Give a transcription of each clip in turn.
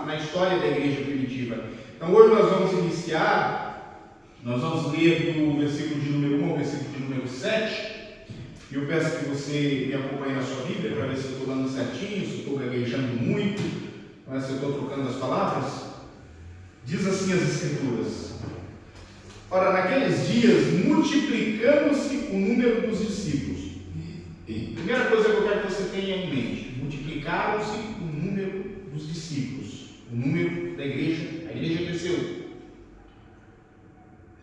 na história da igreja primitiva. Então hoje nós vamos ler do versículo de número 1 ao versículo de número 7, e eu peço que você me acompanhe na sua Bíblia para ver se eu estou dando certinho, se eu estou gaguejando muito, se eu estou trocando as palavras. Diz assim as Escrituras: ora, naqueles dias multiplicando-se o número dos discípulos. Primeira coisa que eu quero que você tenha em mente: multiplicaram-se o número dos discípulos, o número da igreja, a igreja cresceu.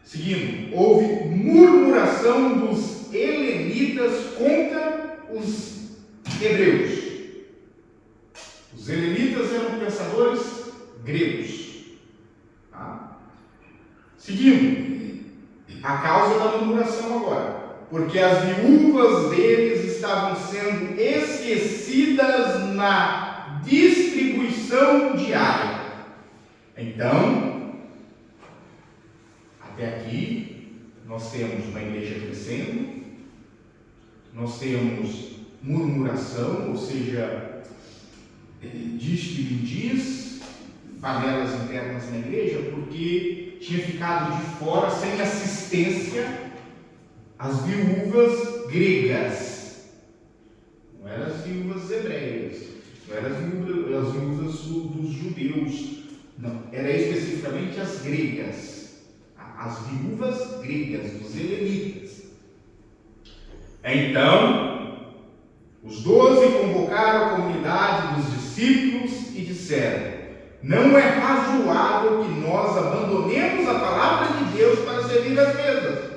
Seguindo, houve murmuração dos helenitas contra os hebreus. Os helenitas eram pensadores gregos. Tá? Seguindo, a causa da murmuração agora, porque as viúvas deles estavam sendo esquecidas na distribuição diária. Então, até aqui, nós temos uma igreja crescendo, nós temos murmuração, ou seja, diz que me diz, panelas internas na igreja, porque tinha ficado de fora, sem assistência, as viúvas gregas. Não eram as viúvas hebreias, não eram as viúvas dos judeus, não, era especificamente as gregas, as viúvas gregas, dos helenitas. Então, os 12 convocaram a comunidade dos discípulos e disseram: não é razoável que nós abandonemos a palavra de Deus para servir as mesas.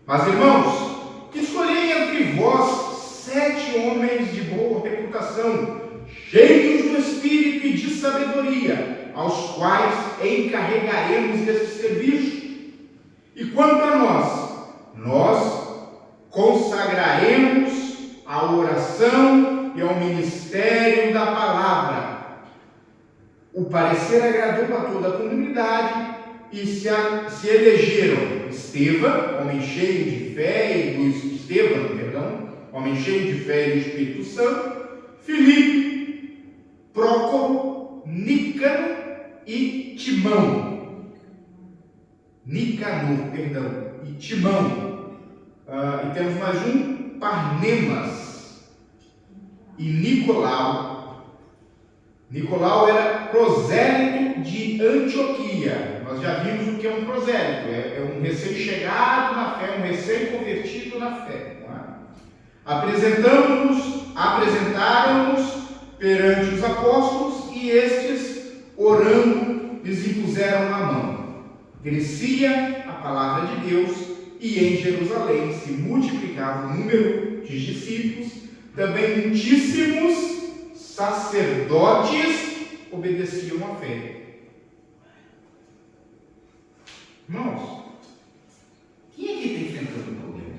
Mas, irmãos, escolhei entre vós 7 homens de boa reputação, cheios do Espírito e de sabedoria, aos quais encarregaremos deste serviço. E quanto a nós consagraremos à oração e ao ministério da palavra. O parecer agradou a toda a comunidade e se elegeram homem cheio de fé e do Espírito Santo, Filipe, Prócoro, Nicanor e Timão. E Timão. E temos mais um, Parmenas e Nicolau. Nicolau era prosélito de Antioquia. Nós já vimos o que é um prosélito. É um recém-chegado na fé, um recém-convertido na fé. Não é? Apresentaram-nos perante os apóstolos, e estes, orando, lhes impuseram a mão. Crescia a palavra de Deus, e em Jerusalém se multiplicava o número de discípulos. Também muitíssimos sacerdotes obedeciam à fé. Irmãos, quem aqui está enfrentando um problema?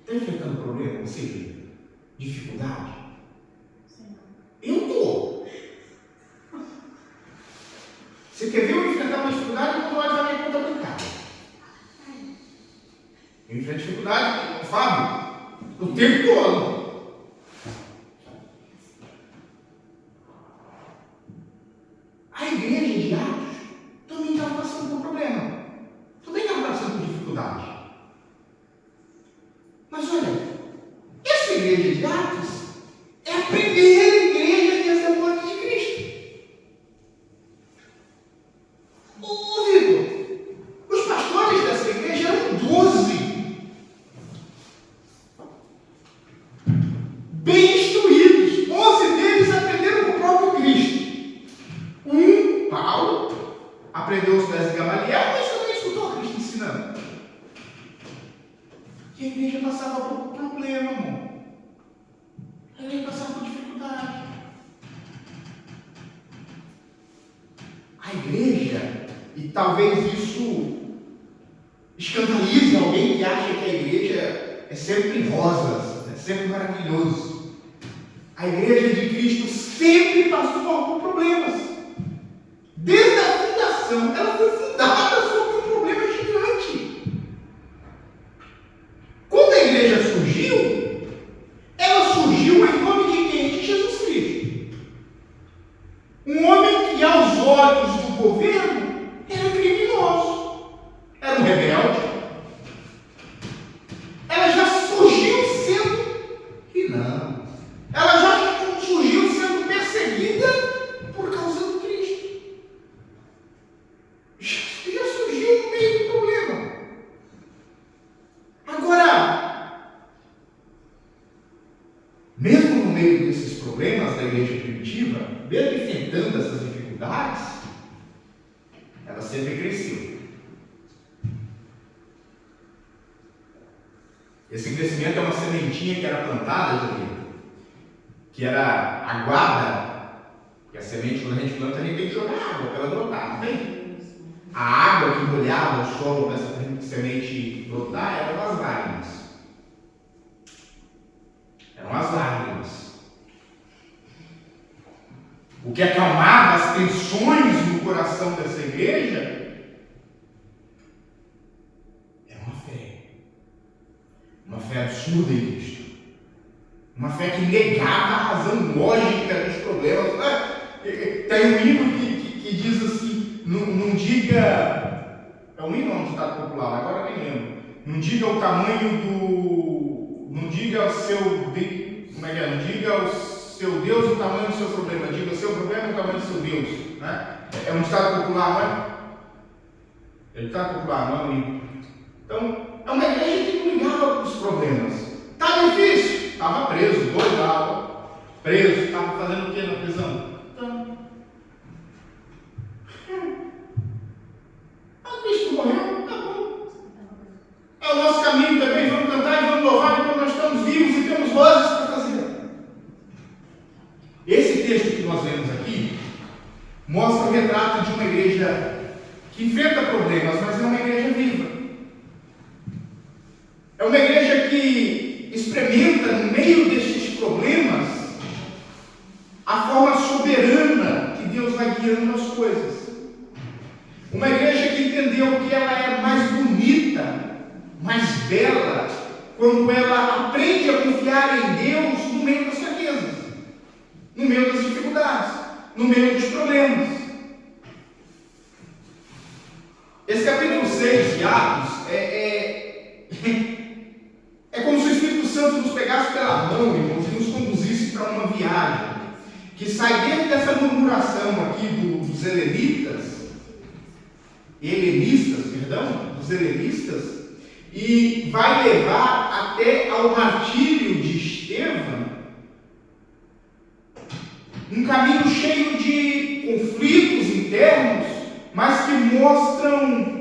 Está enfrentando problema, ou seja, dificuldade? Eu estou. Você quer ver eu enfrentar uma dificuldade quando vai dar minha conta bancária? Eu enfrento dificuldade, Fábio, o tempo todo. A igreja de Atos também estava passando por problema. Também estava passando por dificuldade. Mas olha, essa igreja de Atos é a primeira igreja que é a morte de Cristo. Ô, Vitor, os pastores dessa igreja eram 12. Bem instruídos. 11 deles aprenderam com o próprio Cristo. Paulo, aprendeu os pés de Gamaliel, mas também escutou Cristo ensinando. E a igreja passava por problema, irmão. A igreja passava por dificuldade. A igreja, e talvez isso escandalize alguém que acha que a igreja é sempre rosas, é sempre maravilhoso. A igreja de Cristo sempre passou por problemas. Desde a fundação, ela foi fundada sobre um problema gigante. Quando a igreja surgiu, ela surgiu em nome de quem? De Jesus Cristo. Um homem que, aos olhos do governo, era criminoso, era um rebelde. Ela já surgiu sendo, e não, ela já surgiu sendo perseguida por causa do Cristo. Já surgiu no meio do problema. Agora, mesmo no meio desses problemas da igreja primitiva, mesmo enfrentando essas dificuldades, ela sempre cresceu. Esse crescimento é uma sementinha que era plantada, que era aguada, e a semente, quando a gente planta, a gente tem que jogar água para ela brotar, não tem? A água que molhava o solo para essa semente brotar eram as lágrimas. Eram as lágrimas. O que acalmava as tensões no coração dessa igreja uma fé absurda em Cristo. Uma fé que negava a razão lógica dos problemas. Tem um hino que diz assim, não diga... É um hino ou um ditado popular? Agora nem lembro. Não diga o tamanho do... Não diga o seu... Como é que é? Não diga o seu Deus o tamanho do seu problema. Diga o seu problema o tamanho do seu Deus. Né? É um ditado popular, não é? É um ditado popular, não é um hino. Então, é uma igreja que não ligava os problemas. Está difícil? Estava preso, doidado. Preso, estava fazendo o que na prisão? Então, Cristo morreu, tá bom. É o nosso caminho também, vamos cantar e vamos louvar enquanto nós estamos vivos e temos vozes para fazer. Esse texto que nós lemos aqui mostra o retrato de uma igreja que enfrenta problemas, mas é uma igreja viva. É uma igreja que experimenta, no meio destes problemas, a forma soberana que Deus vai guiando as coisas. Uma igreja que entendeu que ela é mais bonita, mais bela, quando ela aprende a confiar em Deus no meio das fraquezas, no meio das dificuldades, no meio dos problemas. Esse capítulo 6 de Atos é como se o Espírito Santo nos pegasse pela mão, irmãos, e nos conduzisse para uma viagem que sai dentro dessa murmuração aqui dos helenistas, e vai levar até ao martírio de Estevão, um caminho cheio de conflitos internos, mas que mostram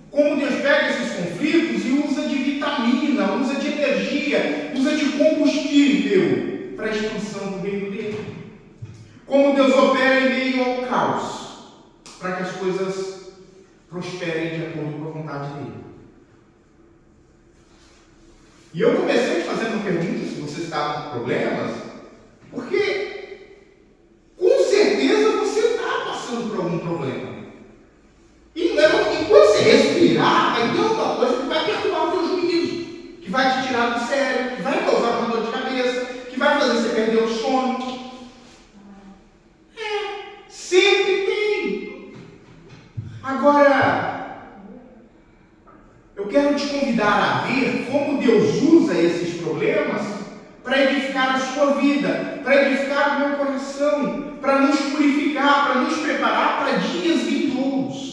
como Deus pega esses conflitos e usa de vitamina, usa de energia, usa de combustível para a expansão do reino dele. Como Deus opera em meio ao caos, para que as coisas prosperem de acordo com a vontade dele. E eu comecei fazendo perguntas se você está com problemas, porque com certeza você está passando por algum problema. E quando você respirar, vai ter alguma coisa que vai perturbar o teu juízo, que vai te tirar do sério, que vai causar uma dor de cabeça, que vai fazer você perder o sono. Sempre tem. Agora, eu quero te convidar a ver como Deus usa esses problemas para edificar a sua vida, para edificar o meu coração, para nos purificar, para nos preparar para dias vindouros.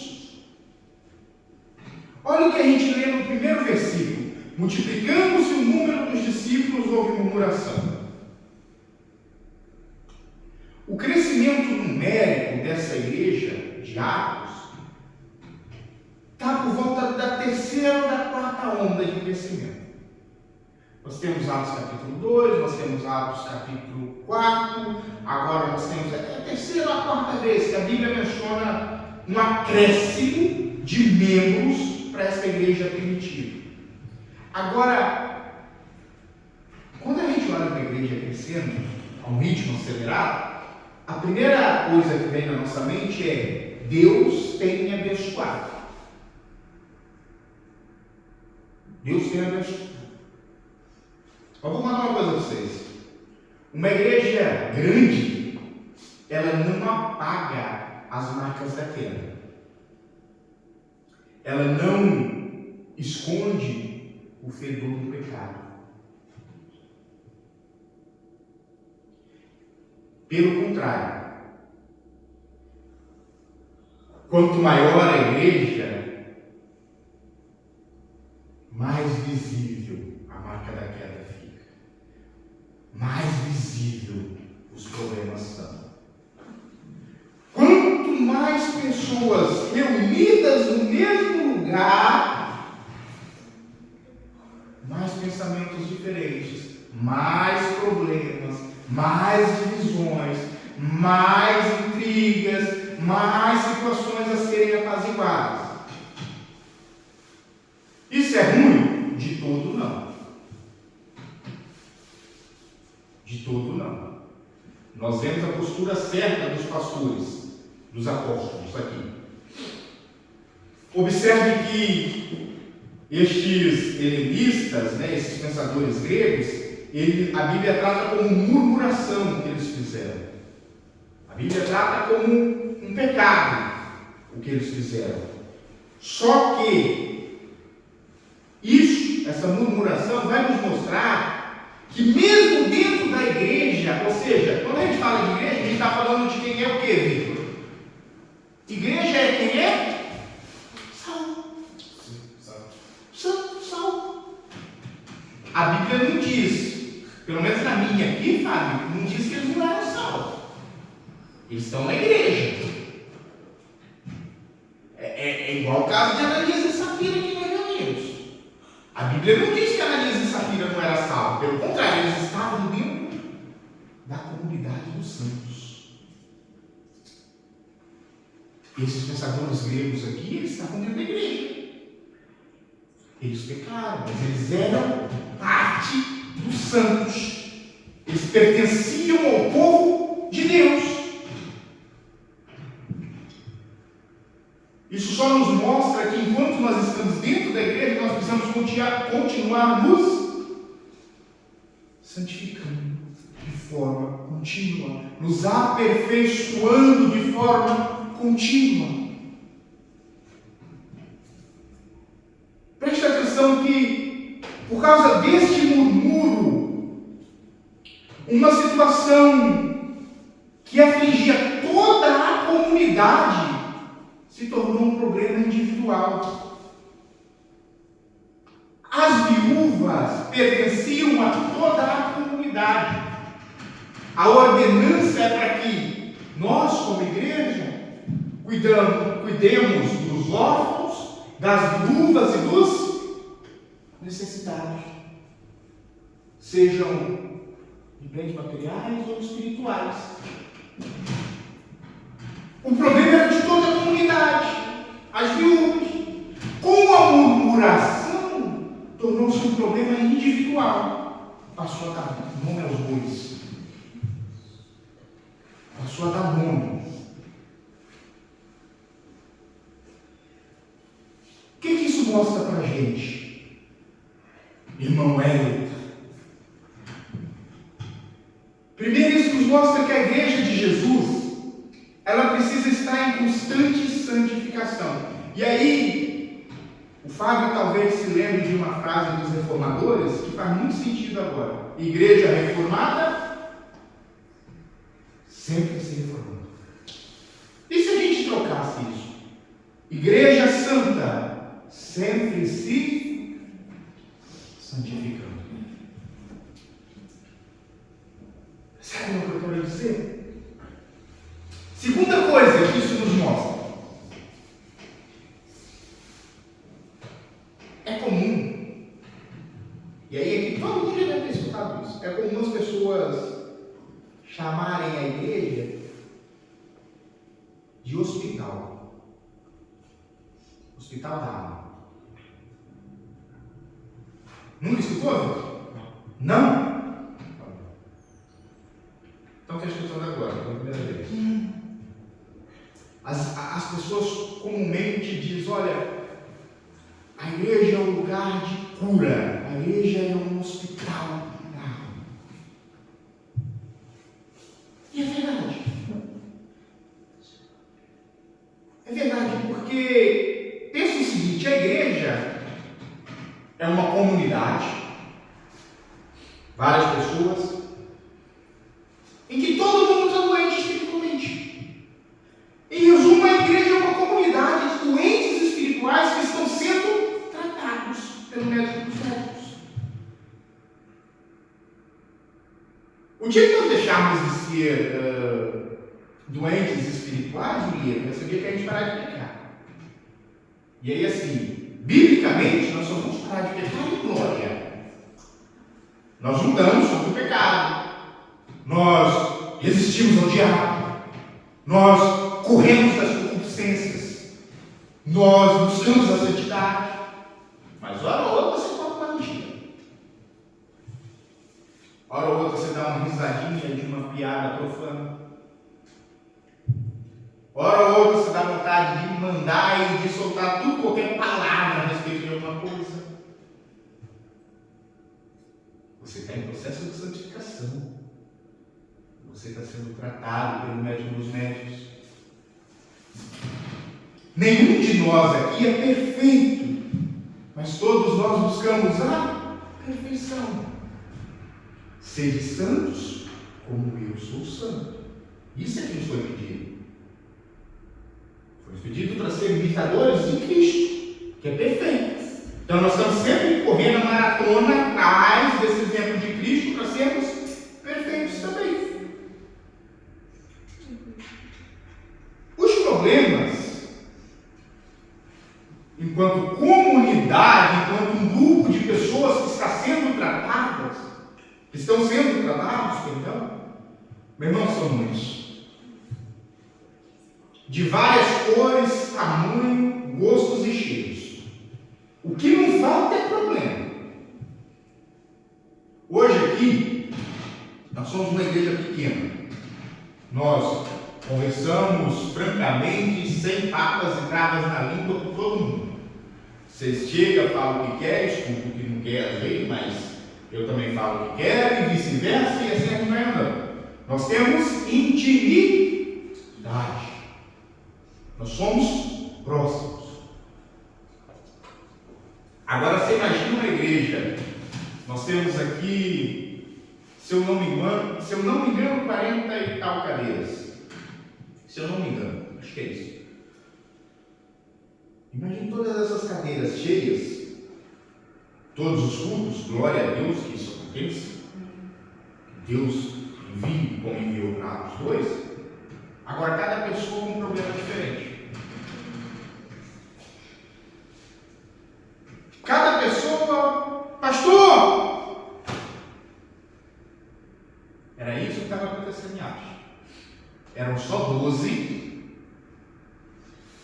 Olha o que a gente lê no primeiro versículo. Multiplicando-se o número dos discípulos, houve murmuração. O crescimento numérico dessa igreja de Atos está por volta da terceira ou da quarta onda de crescimento. Nós temos Atos capítulo 2, nós temos Atos capítulo 4, agora nós temos a terceira ou a quarta vez que a Bíblia menciona um acréscimo de membros para essa igreja primitiva. Agora, quando a gente olha para a igreja crescendo a um ritmo acelerado, a primeira coisa que vem na nossa mente é: Deus tem me abençoado. Deus tem me abençoado. Eu vou contar uma coisa para vocês. Uma igreja grande ela não apaga as marcas da queda. Ela não esconde o fedor do pecado. Pelo contrário, quanto maior a igreja, mais visível a marca da queda fica. Mais visível os problemas são. Quanto mais pessoas reunidas no mesmo lugar, mais pensamentos diferentes, mais problemas, mais divisões, mais intrigas, mais situações a serem apaziguadas. Isso é ruim? De todo não. De todo não. Nós vemos a postura certa dos pastores, dos apóstolos aqui. Observe que estes helenistas, esses pensadores gregos, a Bíblia trata como murmuração o que eles fizeram. A Bíblia trata como um pecado o que eles fizeram. Só que essa murmuração vai nos mostrar que mesmo dentro da igreja, ou seja, quando a gente fala de igreja, a gente está falando de quem é o quê, Victor? Igreja é quem é? Sal. A Bíblia não diz, pelo menos na minha aqui, Fábio, não diz que eles não eram sal. Eles estão na igreja. É igual o caso de Ananias e Safira que nós reunimos. A Bíblia não diz que Ananias e Safira não eram salvos. Pelo contrário, eles estavam dentro da comunidade dos santos. Esses pensadores gregos aqui, eles estavam dentro da igreja. Eles pecaram, mas eles eram parte dos santos. Eles pertenciam ao povo de Deus. Isso só nos mostra que enquanto nós estamos dentro da igreja, nós precisamos continuar nos santificando de forma contínua, nos aperfeiçoando de forma contínua. Preste atenção que, por causa deste murmúrio, uma situação que afligia toda a comunidade se tornou um problema individual. As viúvas pertenciam a toda a comunidade. A ordenança é para que nós, como igreja, cuidemos dos órfãos, das viúvas e dos necessitados, sejam de bens materiais ou espirituais. O problema era de toda a comunidade, as viúvas. Com a murmuração, tornou-se um problema individual. Passou a dar nome aos bois. Passou a dar nome. O que isso mostra para a gente, irmão Hélio? Primeiro, isso nos mostra que a igreja de Jesus, ela precisa estar em constante santificação. E aí, o Fábio talvez se lembre de uma frase dos reformadores que faz muito sentido agora. Igreja reformada, sempre se reformando. E se a gente trocasse isso? Igreja santa, sempre se santificando. Sabe o que eu quero dizer? Segunda coisa que isso nos mostra. É comum, e aí é que todo mundo já deve ter escutado isso, é comum as pessoas chamarem a igreja de hospital. Hospital da alma. Nunca escutou? Não? Então está escutando agora, pela primeira vez. As pessoas comumente dizem, olha, a igreja é um lugar de cura, a igreja é um hospital. E é verdade. É verdade, porque pensa o seguinte, a igreja é uma comunidade, várias pessoas, em que todo mundo está doente espiritualmente. Em resumo, a igreja é uma comunidade de doentes espirituais que estão sendo tratados pelo médico dos médicos. O dia que nós deixarmos de ser doentes espirituais, vai ser o dia que a gente parar de pecar. E aí, assim, biblicamente, nós só vamos parar de pecar em glória. Nós lutamos contra o pecado. Nós resistimos ao diabo. Nós corremos das concupiscências. Nós buscamos a santidade. Mas hora ou outra você toca uma mentira. Hora ou outra você dá uma risadinha de uma piada profana. Hora ou outra você dá vontade de mandar e de soltar tudo, qualquer palavra a respeito de alguma coisa. Você está em processo de santificação. Você está sendo tratado pelo médico dos médicos. Nenhum de nós aqui é perfeito, mas todos nós buscamos a perfeição. Sede santos, como eu sou santo. Isso é que nos foi pedido. Foi pedido para ser imitadores de Cristo, que é perfeito. Então nós estamos sempre correndo a maratona atrás desse exemplo de Cristo para sermos perfeitos também. Os problemas, enquanto comunidade, enquanto um grupo de pessoas que está sendo tratadas, que estão sendo tratados, perdão, meu irmão, são muitos. De várias cores, tamanho, gostos e cheiros. O que não falta é problema. Hoje aqui, nós somos uma igreja pequena. Nós conversamos francamente, sem papas e travas na língua com todo mundo. Você chega, fala o que quer, escuta o que não quer às vezes, mas eu também falo o que quero e vice-versa, e assim a gente vai andando. Nós temos intimidade. Nós somos próximos. Agora você imagina uma igreja. Nós temos aqui, se eu não me engano, 40 e tal cadeiras. Se eu não me engano, acho que é isso. Imagine todas essas cadeiras cheias, todos os cultos, glória a Deus que isso aconteça. Deus envie como enviou para os dois. Agora cada pessoa com um problema diferente. Cada pessoa, pastor! Era isso que estava acontecendo em Atos. Eram só 12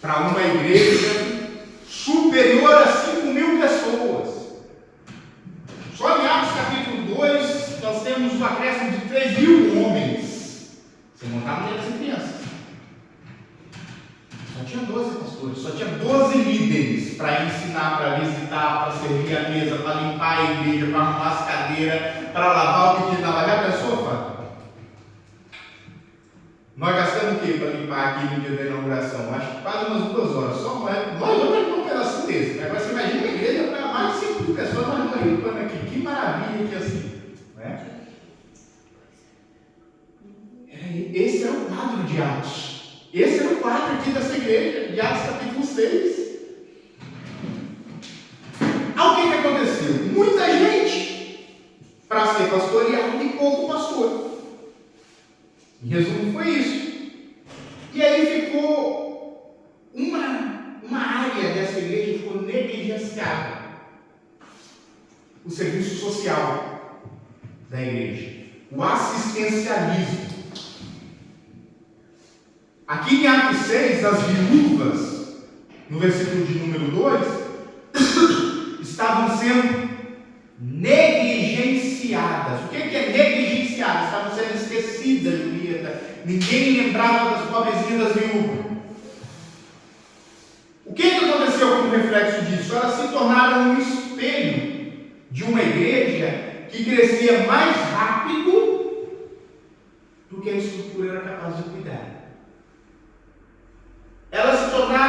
para uma igreja superior a 5.000 pessoas. Só em Atos capítulo 2 nós temos um acréscimo de 3.000 homens. Sem contar mulheres e crianças. Só tinha 12 pastores, só tinha 12 líderes para ensinar, para visitar, para servir a mesa, para limpar a igreja, para arrumar as cadeiras, para lavar o que tinha. Já pensou, Fábio? Nós gastamos o quê para limpar aqui no dia da inauguração? Acho que quase umas 2 horas. Só nós vamos limpar um pedacinho desse. Agora você imagina a igreja para mais de 5 pessoas, nós vamos limpando aqui. Que maravilha que é assim. Né? Esse é o quadro de Atos. Esse é o quadro aqui dessa igreja, de Atos capítulo 6. O que aconteceu? Muita gente para ser pastoreado e pouco pastor. Em resumo, foi isso. E aí ficou uma área dessa igreja ficou negligenciada. O serviço social da igreja. O assistencialismo. Aqui em Atos 6, as viúvas, no versículo de número 2, estavam sendo negligenciadas. O que é negligenciadas? Estavam sendo esquecidas, Julieta. Ninguém lembrava das pobrezinhas das viúvas. O que aconteceu como reflexo disso? Elas se tornaram um espelho de uma igreja que crescia mais rápido do que a estrutura era capaz de cuidar. Elas se tornaram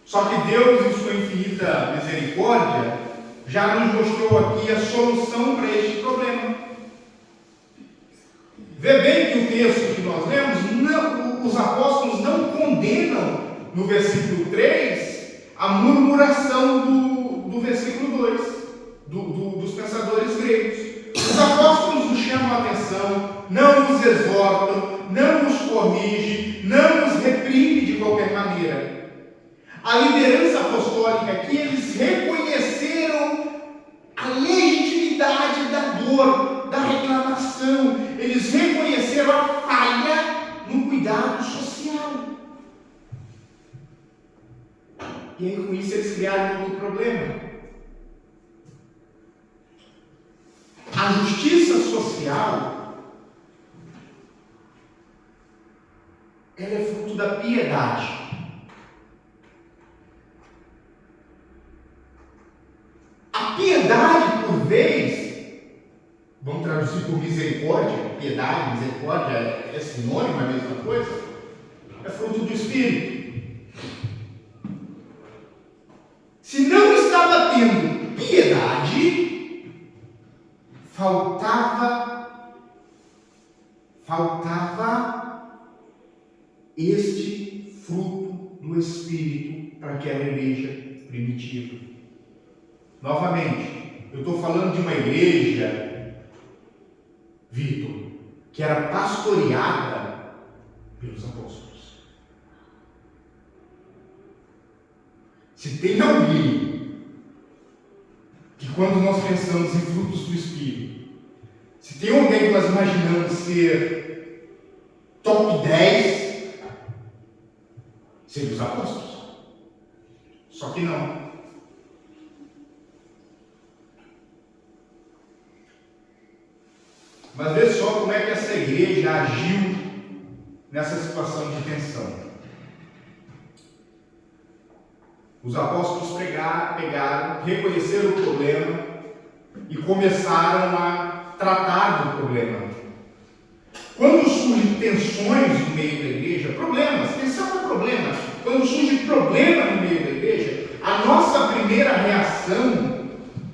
Só que Deus, em sua infinita misericórdia, já nos mostrou aqui a solução para este problema. Vê bem que o texto que nós lemos, os apóstolos não condenam, no versículo 3, a murmuração do versículo 2, dos pensadores gregos. Os apóstolos nos chamam a atenção, não nos exortam, não nos corrigem, não nos reprime de qualquer maneira. A liderança apostólica aqui, eles reconheceram a legitimidade da dor, da reclamação, eles reconheceram a falha no cuidado social. E aí com isso eles criaram outro problema. A justiça social, ela é fruto da piedade. A piedade, por vez, vamos traduzir por misericórdia, piedade, misericórdia é sinônimo, é a mesma coisa, é fruto do Espírito. Se não estava tendo piedade, faltava este fruto do Espírito para aquela igreja primitiva. Novamente, eu estou falando de uma igreja, Vitor, que era pastoreada pelos apóstolos. Se tem alguém que, quando nós pensamos em frutos do Espírito, se tem alguém que nós imaginamos ser top 10, seriam os apóstolos. Só que não. Mas vê só como é que essa igreja agiu nessa situação de tensão. Os apóstolos pegaram, reconheceram o problema e começaram a tratar do problema. Quando surgem tensões no meio da igreja, problemas, tensão é problema. Quando surge problema no meio da igreja, a nossa primeira reação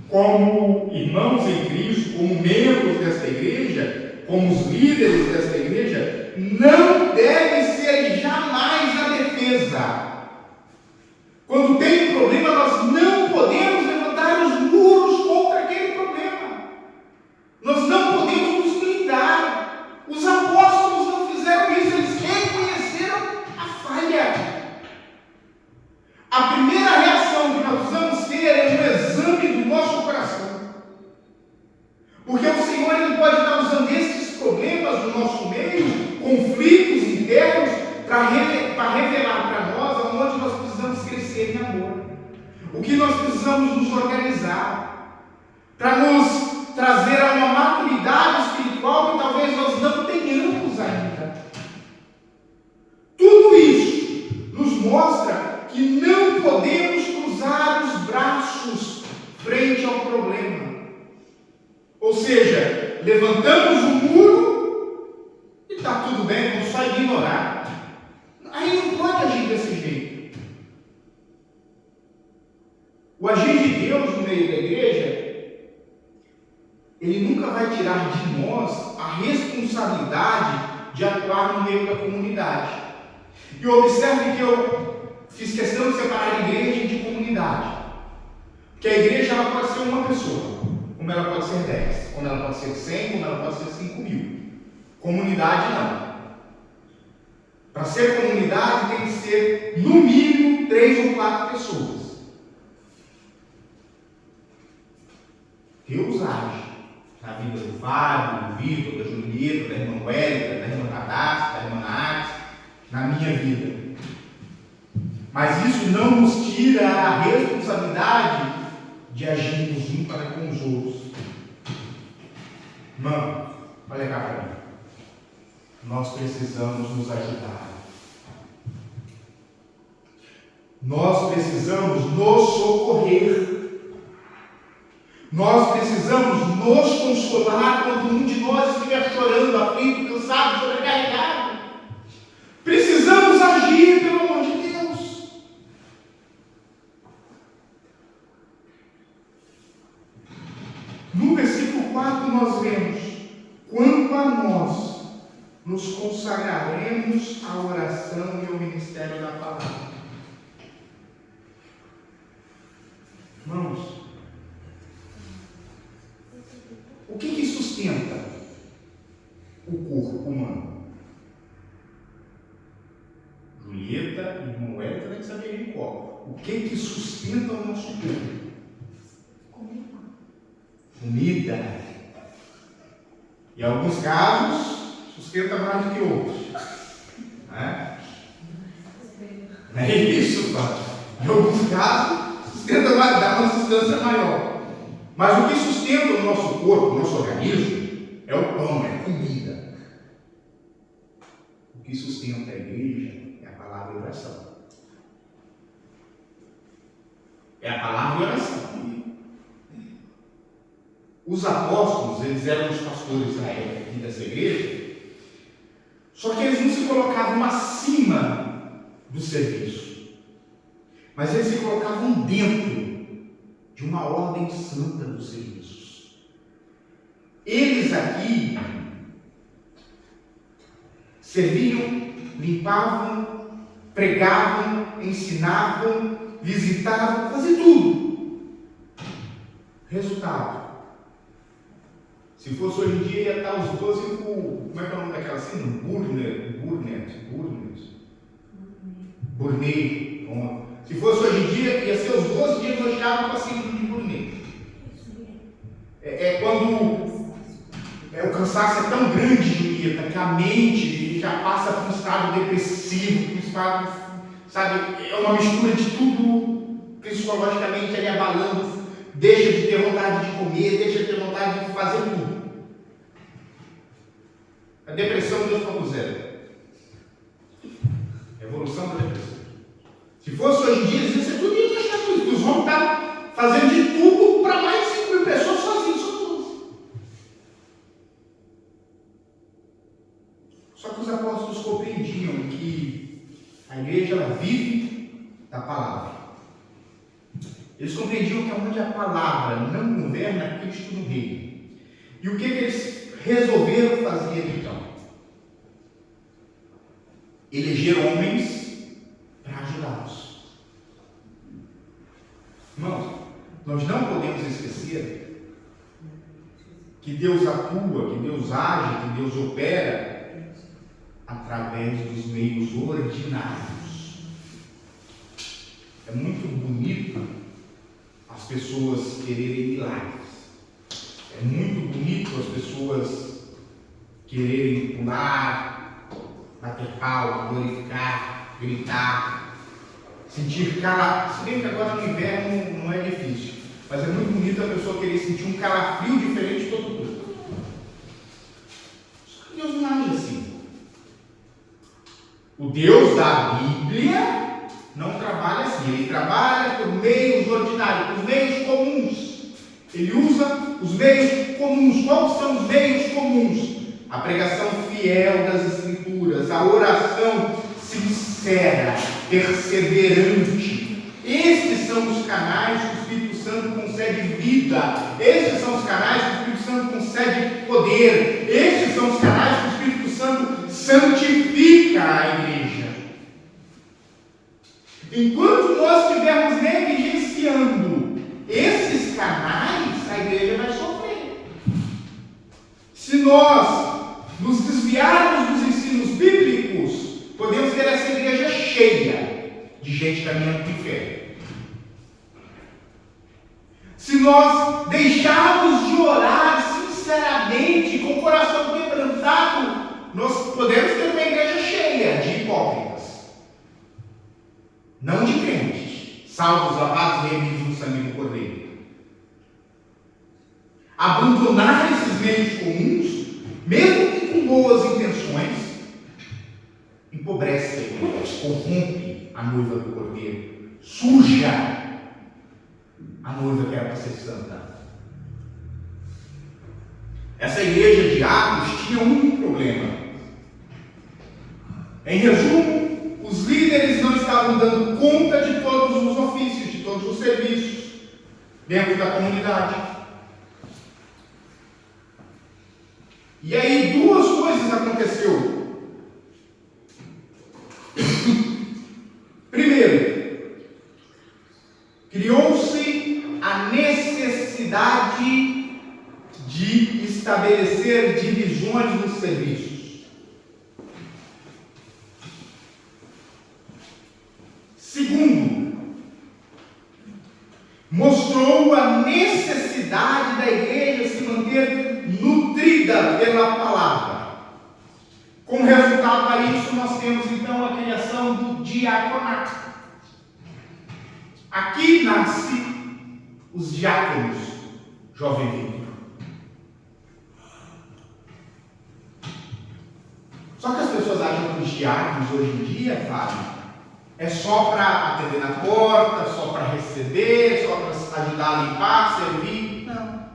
como irmãos em Cristo, como membros desta igreja, como os líderes desta igreja, não deve ser jamais a defesa. Quando tem um problema, nós não podemos levantar os muros contra aquele problema. Nós não podemos nos blindar. Os apóstolos não fizeram isso, eles reconheceram a falha. A primeira reação que nós precisamos ter é um exame do nosso coração. Porque o Senhor ele pode estar usando esses problemas no nosso meio, conflitos internos, para revelar para nós aonde nós precisamos crescer em amor. O que nós precisamos nos organizar, para nos trazer a uma maturidade espiritual que talvez nós não tenhamos ainda. Tudo isso nos mostra que não podemos cruzar os braços frente ao problema. Ou seja, levantamos o muro e está tudo bem, vamos só ignorar. Aí não pode agir desse jeito. O agir de Deus no meio da igreja, Ele nunca vai tirar de nós a responsabilidade de atuar no meio da comunidade. E observe que eu fiz questão de separar a igreja de comunidade. Porque a igreja ela pode ser uma pessoa, como ela pode ser 10, como ela pode ser 100, como ela pode ser 5.000. Comunidade não. Para ser comunidade tem que ser no mínimo 3 ou 4 pessoas. Deus age na vida do Fábio, do Vitor, da Julieta, da irmã Wélida, da irmã Cadastro, da irmã Nath, na minha vida. Mas isso não nos tira a responsabilidade de agirmos um para com os outros. Irmão, olha cá para mim. Nós precisamos nos ajudar. Nós precisamos nos socorrer. Nós precisamos nos consolar quando um de nós estiver chorando, aflito, cansado, sobrecarregado. Precisamos agir, pelo amor de Deus. 4 nós vemos: quanto a nós, nos consagraremos à oração e ao ministério da palavra. Irmãos, o que sustenta o corpo humano? Julieta e irmão Wellington tem que saber de qual. O que sustenta o nosso corpo? Comida. Em alguns casos, sustenta mais do que outros. Não é isso, Pai? Em alguns casos, sustenta mais, dá uma sustância maior. Mas o que sustenta o nosso corpo, o nosso organismo, é o pão, é a comida. O que sustenta a igreja é a palavra e a oração. É a palavra e a oração. Os apóstolos, eles eram os pastores da época dessa igreja, só que eles não se colocavam acima do serviço, mas eles se colocavam dentro de uma ordem santa dos serviços. Eles aqui serviam, limpavam, pregavam, ensinavam, visitavam, faziam tudo. Resultado: se fosse hoje em dia, ia estar os 12 com... Como é que é o nome daquela cena? Burnet. Se fosse hoje em dia, ia ser os 12 dias nós estávamos com a síndrome de Burnet. É quando o cansaço é tão grande, Julieta, que a mente já passa por um estado depressivo, um estado, sabe, é uma mistura de tudo psicologicamente ali abalando, deixa de ter vontade de comer, deixa de ter vontade de fazer tudo. A depressão 2.0. Evolução da depressão. Se fosse hoje em dia, ia ser tudo isso, nós estamos tudo. Os homens estavam fazendo de tudo para mais de 5.000 pessoas sozinhos, só todos. Só que os apóstolos compreendiam que a igreja ela vive da palavra. Eles compreendiam que onde a palavra não governa, Cristo não reina. E o que eles resolveram fazer então? Eleger homens para ajudá-los. Irmãos, nós não podemos esquecer que Deus atua, que Deus age, que Deus opera através dos meios ordinários. É muito bonito as pessoas quererem milagres. É muito bonito as pessoas quererem pular, bater palma, glorificar, gritar, sentir calafrio. Se bem que agora no inverno não é difícil, mas é muito bonito a pessoa querer sentir um calafrio diferente todo mundo. Só que Deus não age assim. O Deus da Bíblia não trabalha assim. Ele trabalha por meios ordinários, por meios comuns. Ele usa os meios comuns. Quais são os meios comuns? A pregação fiel das Escrituras, a oração sincera, perseverante. Estes são os canais que o Espírito Santo concede vida. Estes são os canais que o Espírito Santo concede poder. Estes são os canais que o Espírito Santo santifica a igreja. Enquanto nós estivermos negligenciando esses canais, a igreja vai sofrer. Se nós nos desviarmos dos ensinos bíblicos, podemos ter essa igreja cheia de gente caminhando para o inferno. Se nós deixarmos de orar sinceramente, com o coração quebrantado, nós podemos ter uma igreja cheia de hipócritas, não de crentes, salvos, lavados e remidos no sangue do Cordeiro. Abandonar esses meios comuns, mesmo que com boas intenções, empobrece a igreja, corrompe a noiva do Cordeiro, suja a noiva que era para ser santa. Essa igreja de Atos tinha um problema. Em resumo, os líderes não estavam dando conta de todos os ofícios, de todos os serviços dentro da comunidade. E aí duas coisas aconteceu. Primeiro, criou-se a necessidade de estabelecer divisões nos serviços. Segundo, mostrou a necessidade da igreja se manter nutrida pela palavra. Como resultado para isso, nós temos então a criação do diaconato. Aqui nasce os diáconos, jovem Vitor. Só que as pessoas acham que os diáconos hoje em dia, Fábio, é só para atender na porta, só para receber, só para ajudar a limpar, servir. Não.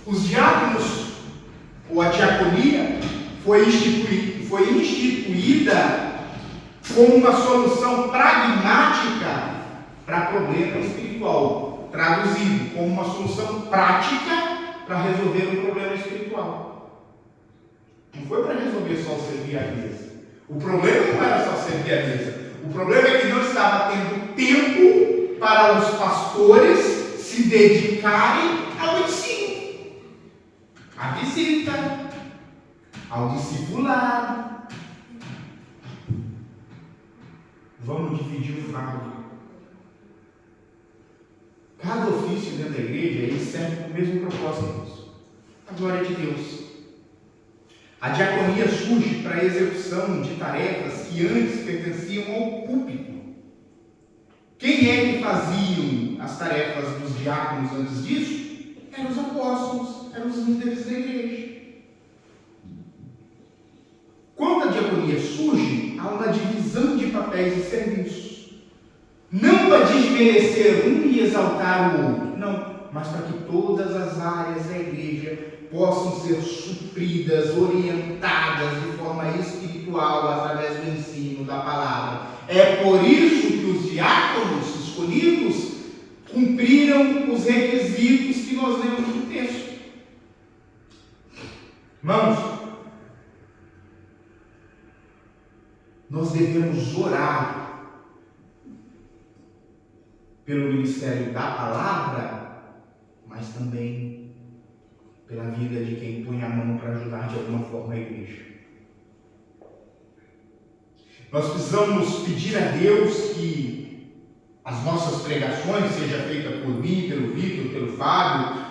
Os diáconos, ou a diaconia, foi instituída como uma solução pragmática para problema espiritual. Traduzido, como uma solução prática para resolver um problema espiritual. Não foi para resolver só servir a mesa. O problema não era só servir a mesa. O problema é que não estava tendo tempo para os pastores se dedicarem ao ensino, à visita, ao discipulado. Vamos dividir o fardo. Cada ofício dentro da igreja ele serve para o mesmo propósito. A glória de Deus. A diaconia surge para a execução de tarefas que antes pertenciam ao púlpito. Quem é que faziam as tarefas dos diáconos antes disso? Eram os apóstolos, eram os líderes da igreja. Quando a diaconia surge, há uma divisão de papéis e serviços. Não para desmerecer um e exaltar o outro, não, mas para que todas as áreas da igreja possam ser supridas, orientadas de forma espiritual através do ensino da palavra. É por isso que os diáconos escolhidos cumpriram os requisitos que nós lemos no texto. Irmãos, nós devemos orar pelo ministério da palavra, mas também pela vida de quem põe a mão para ajudar de alguma forma a igreja. Nós precisamos pedir a Deus que as nossas pregações sejam feitas por mim, pelo Vitor, pelo Fábio,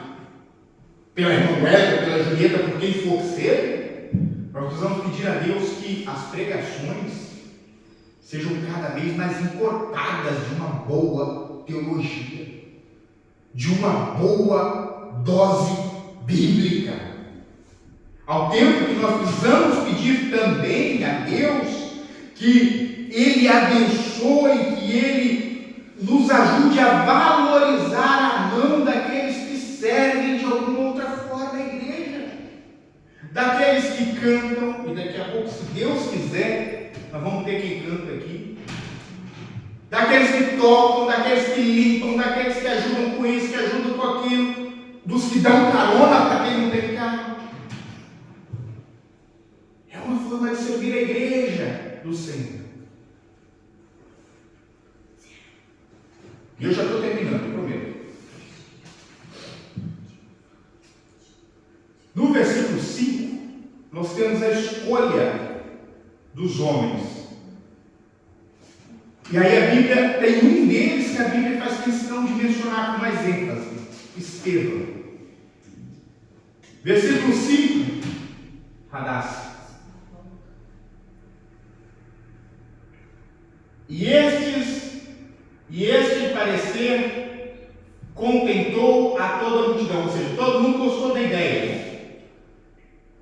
pela irmã Wesley, pela Julieta, por quem for ser. Nós precisamos pedir a Deus que as pregações sejam cada vez mais encorpadas de uma boa teologia, de uma boa dose bíblica. Ao tempo que nós precisamos pedir também a Deus que Ele abençoe, que Ele nos ajude a valorizar a mão daqueles que servem de alguma outra forma a igreja, daqueles que cantam, e daqui a pouco, se Deus quiser, nós vamos ter quem canta aqui, daqueles que tocam, daqueles que limpam, daqueles que ajudam com isso, que ajudam com aquilo, dos que dão carona para quem não tem carro. É uma forma de servir a igreja do Senhor. E eu já estou terminando, eu prometo. No versículo 5, nós temos a escolha dos homens. E aí a Bíblia tem um deles que a Bíblia faz questão de mencionar com mais ênfase: Estevão. Versículo 5, Hadassah. E este parecer contentou a toda a multidão, ou seja, todo mundo gostou da ideia.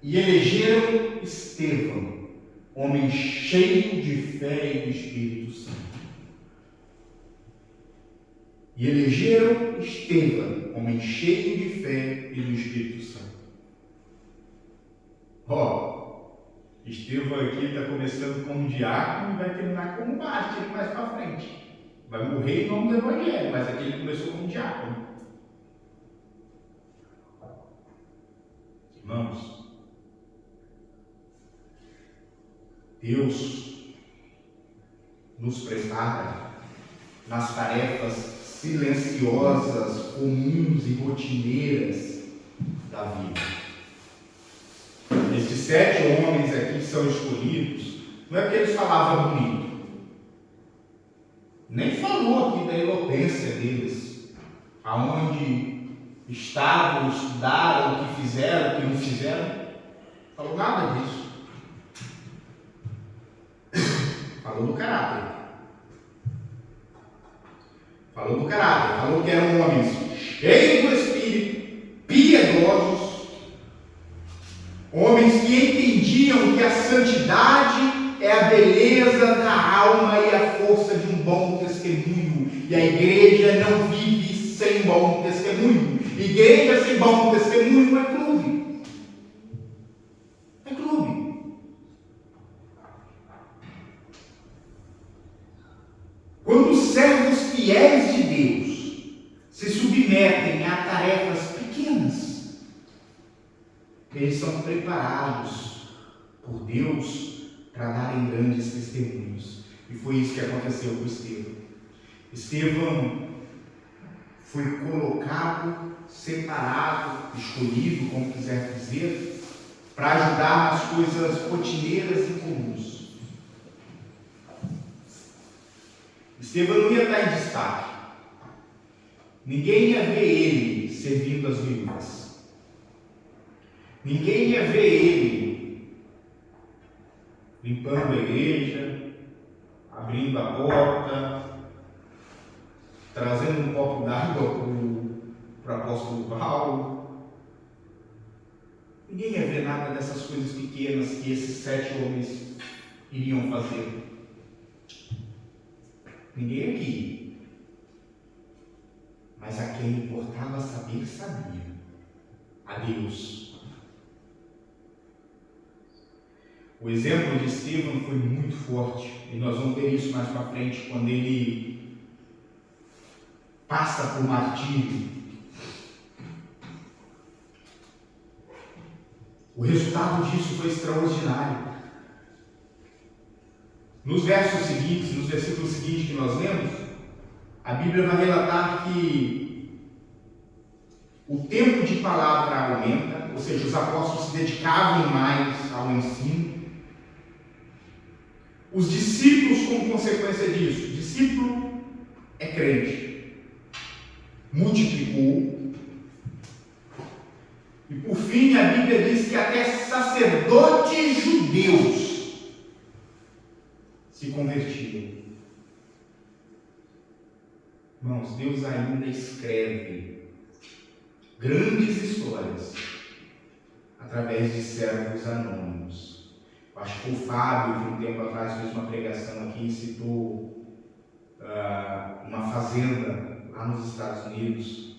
E elegeram Estevão, homem cheio de fé e do Espírito Santo. E elegeram Estevão, homem cheio de fé e do Espírito Santo. Estevão aqui está começando como diácono e vai terminar como mártir mais para frente. Vai morrer em nome do Evangelho, mas aqui ele começou como diácono. Irmãos, Deus nos prepara nas tarefas silenciosas, comuns e rotineiras da vida. Estes 7 homens aqui que são escolhidos, não é porque eles falavam bonito, nem falou aqui da eloquência deles, aonde estavam, estudaram, o que fizeram, o que não fizeram, falou nada disso. Falou do caráter. Falou do caráter. Falou que eram homens cheios do Espírito, piedosos, homens que entendiam que a santidade é a beleza da alma e a força de um bom testemunho. E a igreja não vive sem bom testemunho. Igreja sem bom testemunho é clube. É clube. Quando os servos fiéis de Deus se submetem a tarefas pequenas, eles são preparados por Deus para darem grandes testemunhos. E foi isso que aconteceu com Estevão. Estevão foi colocado, separado, escolhido, como quiser dizer, para ajudar nas coisas rotineiras e comuns. Estevão não ia estar em destaque. Ninguém ia ver ele servindo as viúvas. Ninguém ia ver ele limpando a igreja, abrindo a porta, trazendo um copo d'água para o apóstolo Paulo. Ninguém ia ver nada dessas coisas pequenas que esses 7 homens iriam fazer. Ninguém aqui. Mas a quem importava saber, sabia. A Deus. O exemplo de Estevão foi muito forte. E nós vamos ver isso mais para frente, quando ele passa por martírio. O resultado disso foi extraordinário. Nos versos seguintes, nos versículos seguintes que nós lemos, a Bíblia vai relatar que o tempo de palavra aumenta, ou seja, os apóstolos se dedicavam mais ao ensino. Os discípulos, como consequência disso, discípulo é crente, multiplicou. E por fim, a Bíblia diz que até sacerdotes judeus se convertiam. Irmãos, Deus ainda escreve grandes histórias através de servos anônimos. Eu acho que o Fábio, que um tempo atrás fez uma pregação aqui e citou uma fazenda lá nos Estados Unidos,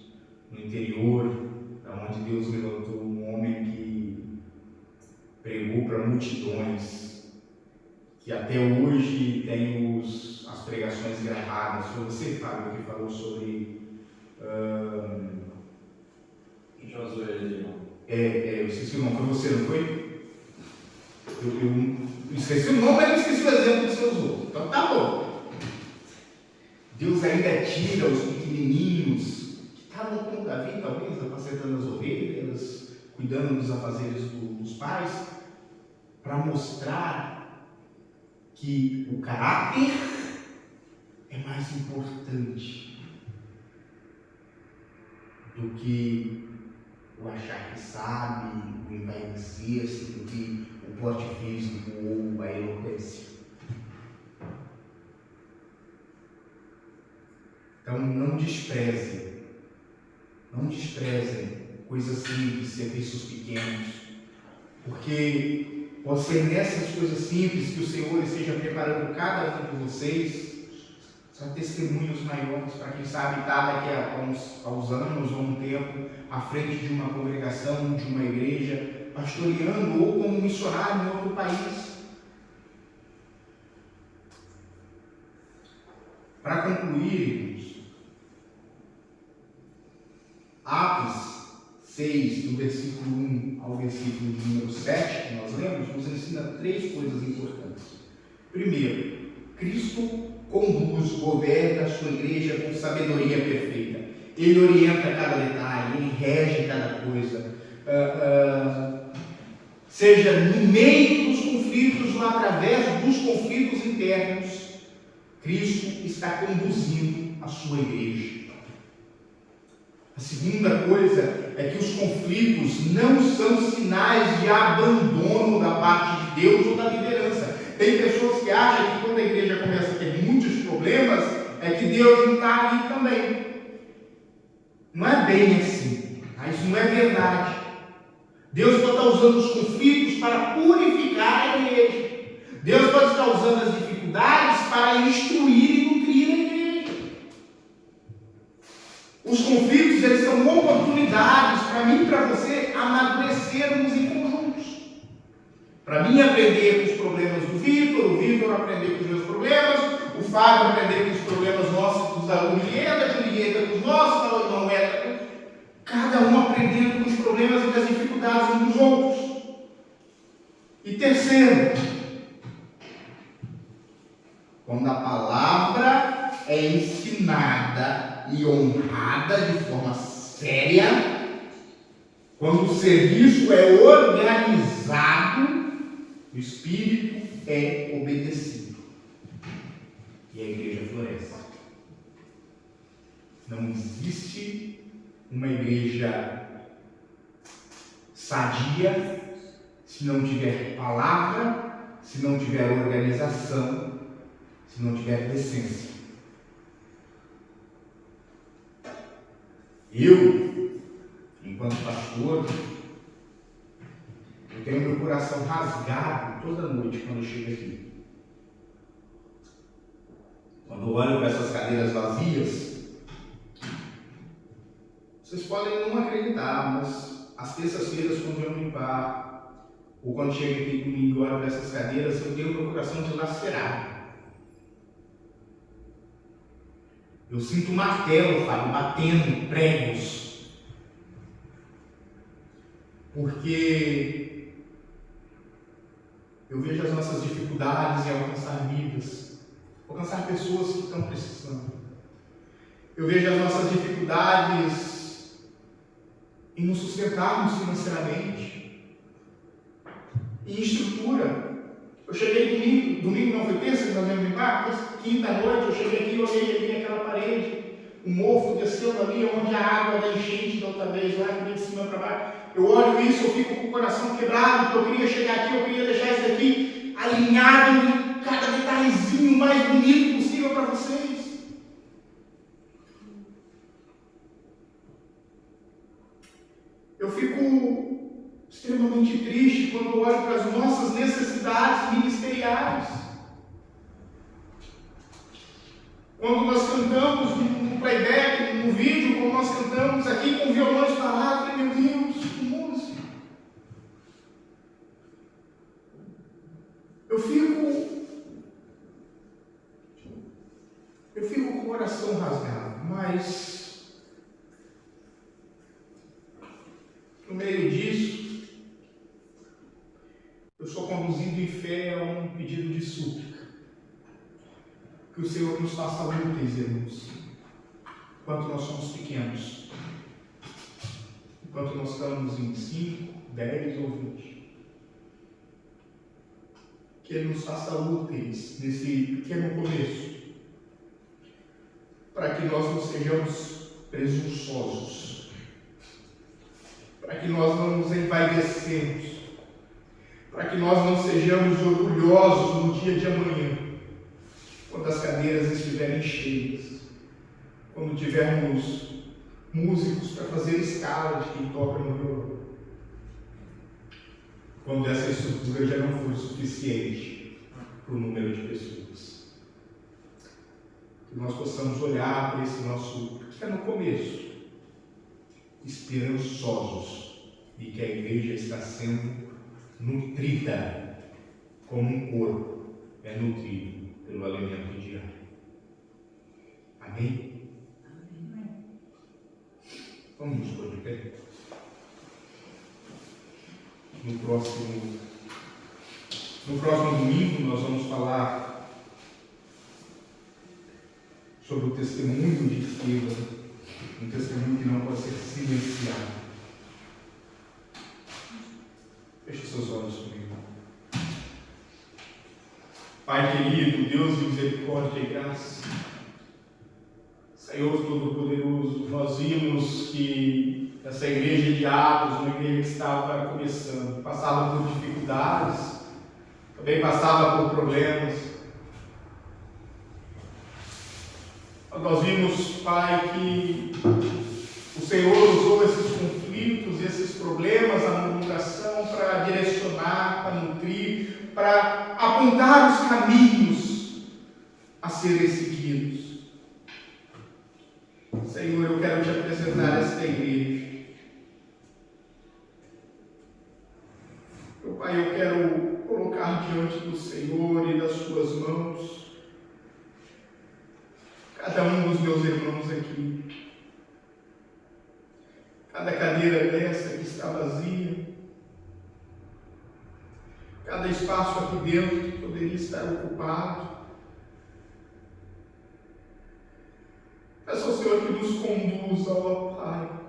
no interior, onde Deus levantou um homem que pregou para multidões, que até hoje tem as pregações gravadas. Foi você, Fábio, que falou sobre Josué de Irmão. Eu esqueci o nome, foi você, não foi? Eu esqueci o nome, mas eu esqueci o exemplo que você usou. Então tá bom. Deus ainda tira os pequenininhos que estavam com Davi, talvez, apacentando as ovelhas, cuidando dos afazeres dos pais, para mostrar que o caráter é mais importante do que o achar que sabe, o envaidecer-se, do que o porte físico ou a eloquência. Então não desprezem coisas simples, serviços pequenos, porque pode ser nessas coisas simples que o Senhor esteja preparando cada um de vocês, são testemunhos maiores para quem sabe estar daqui a uns anos ou um tempo à frente de uma congregação, de uma igreja, pastoreando ou como missionário em outro país. Para concluir, irmãos, Atos 6, do versículo 1 ao versículo de número 7, que nós lemos, nos ensina 3 coisas importantes. Primeiro, Cristo conduz, governa a sua igreja com sabedoria perfeita. Ele orienta cada detalhe, ele rege cada coisa. Seja no meio dos conflitos ou através dos conflitos internos, Cristo está conduzindo a sua igreja. A segunda coisa é que os conflitos não são sinais de abandono da parte de Deus ou da liderança. Tem pessoas que acham que quando a igreja começa a ter muitos problemas, é que Deus não está ali também. Não é bem assim. Isso não é verdade. Deus pode estar usando os conflitos para purificar a igreja. Deus pode estar usando as dificuldades para instruir e nutrir a igreja. Os conflitos, eles são oportunidades para mim e para você amadurecermos em conjuntos. Para mim aprender com os problemas do Vitor, o Vitor aprender com os meus problemas, o Fábio aprender com os problemas nossos, da Julieta, a Julieta com os nossos, da Noeta, cada um aprendendo com os problemas e com as dificuldades uns dos outros. E terceiro, quando a palavra é ensinada e honrada de forma séria, quando o serviço é organizado, o Espírito é obedecido e a igreja floresce. Não existe uma igreja sadia se não tiver palavra, se não tiver organização, se não tiver decência. Eu, enquanto pastor, eu tenho meu coração rasgado toda noite quando eu chego aqui. Quando eu olho para essas cadeiras vazias, vocês podem não acreditar, mas às terças-feiras, quando eu limpar, ou quando chego aqui domingo e olho para essas cadeiras, eu tenho meu coração dilacerado. Eu sinto martelo, Fábio, batendo pregos. Porque eu vejo as nossas dificuldades em alcançar vidas, alcançar pessoas que estão precisando. Eu vejo as nossas dificuldades em nos sustentarmos financeiramente, em estrutura. Eu cheguei domingo não foi terça que nós viemos limpar, quinta noite eu cheguei aqui e olhei ali aquela parede, o mofo desceu ali onde a água da enchente da outra vez, lá que veio de cima para baixo. Eu olho isso, eu fico com o coração quebrado, porque eu queria chegar aqui, eu queria deixar isso aqui alinhado em cada detalhezinho mais bonito possível para vocês. Eu fico extremamente triste quando eu olho para as nossas necessidades ministeriais. Quando nós cantamos no playback, no vídeo, como nós cantamos aqui com violões para lá, meu Deus, que música! Eu fico com o coração rasgado, mas no meio disso, eu sou conduzido em fé a um pedido de súplica. Que o Senhor nos faça úteis, irmãos, enquanto nós somos pequenos, enquanto nós estamos em 5, 10 ou 20. Que Ele nos faça úteis nesse pequeno começo, para que nós não sejamos presunçosos, para que nós não nos envaidecemos, para que nós não sejamos orgulhosos no dia de amanhã, quando as cadeiras estiverem cheias, quando tivermos músicos para fazer escala de quem toca no violão, quando essa estrutura já não for suficiente para o número de pessoas. Que nós possamos olhar para esse nosso pequeno começo, esperançosos de que a igreja está sendo nutrida como um corpo é nutrido pelo alimento diário. Amém? Amém. Vamos nos pôr de pé. No No próximo domingo nós vamos falar sobre o testemunho de Estevão, um testemunho que não pode ser silenciado. Feche seus olhos comigo. Pai querido, Deus de misericórdia e graça, Senhor Todo-Poderoso, nós vimos que essa igreja de Atos, uma igreja que estava começando, passava por dificuldades, também passava por problemas. Nós vimos, Pai, que o Senhor usou esses conflitos, esses problemas, a murmuração para direcionar, para nutrir, para apontar os caminhos a serem seguidos. Senhor, eu quero te apresentar esta igreja. Meu Pai, eu quero colocar diante do Senhor e das suas mãos cada um dos meus irmãos aqui. Cada cadeira dessa que está vazia, cada espaço aqui dentro que poderia estar ocupado. Peço ao Senhor que nos conduza, ó Pai.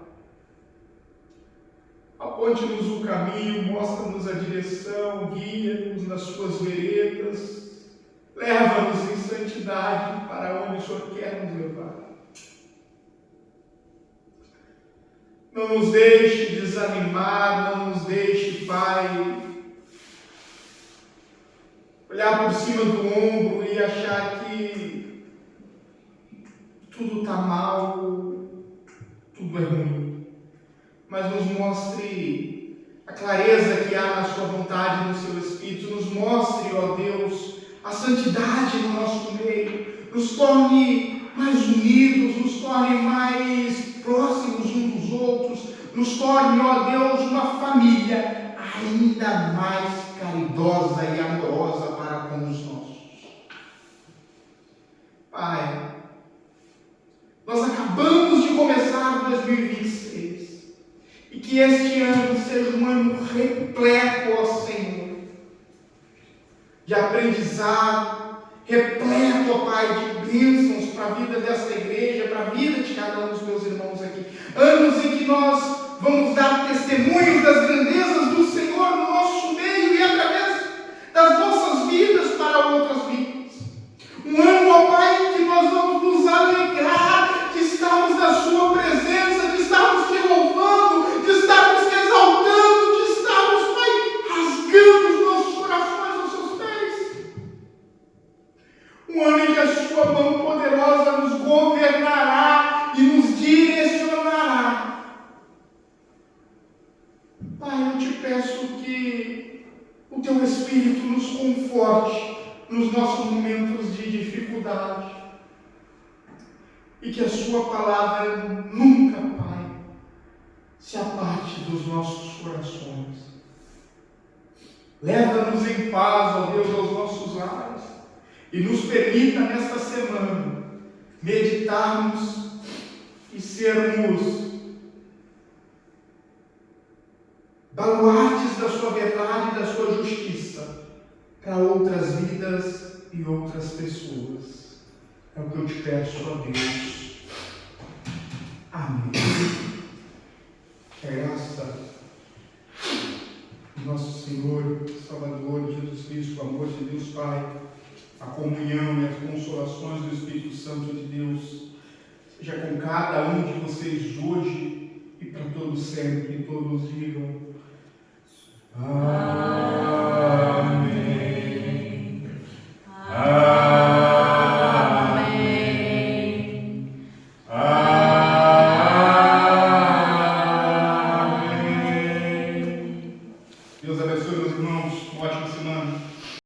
Aponte-nos o caminho, mostra-nos a direção, guia-nos nas suas veredas, leva-nos em santidade para onde o Senhor quer nos levar. Não nos deixe desanimar, não nos deixe, Pai, olhar por cima do ombro e achar que tudo está mal, tudo é ruim. Mas nos mostre a clareza que há na sua vontade, no seu Espírito. Nos mostre, ó Deus, a santidade no nosso meio. Nos torne mais unidos, nos torne mais próximos uns dos outros. Nos torne, ó Deus, uma família ainda mais caridosa e amorosa para com os nossos. Pai, nós acabamos de começar 2026. E que este ano seja um ano repleto, ó Senhor, de aprendizado, repleto, ó Pai, de bênçãos para a vida desta igreja, para a vida de cada um dos meus irmãos aqui. Anos em que nós vamos dar testemunhos das grandezas do Senhor no nosso meio e através das nossas vidas para outras vidas. Um ano, ó Pai, em que nós vamos nos alegrar de estarmos na sua presença, de estarmos te louvando, de estarmos te exaltando, de estarmos, Pai, rasgando os nossos corações aos seus pés. Um ano em que a sua mão poderosa nos governará e nos direcionará. Pai, eu te peço que o teu Espírito nos conforte nos nossos momentos de dificuldade e que a sua palavra nunca, Pai, se aparte dos nossos corações. Leva-nos em paz, ó Deus, aos nossos lares e nos permita nesta semana meditarmos e sermos baluartes da sua verdade e da sua justiça para outras vidas e outras pessoas. É o que eu te peço, ó Deus. Amém. Que a graça do nosso Senhor, Salvador, Jesus Cristo, o amor de Deus Pai, a comunhão e as consolações do Espírito Santo de Deus, seja com cada um de vocês hoje e para todos sempre. E todos digam amém.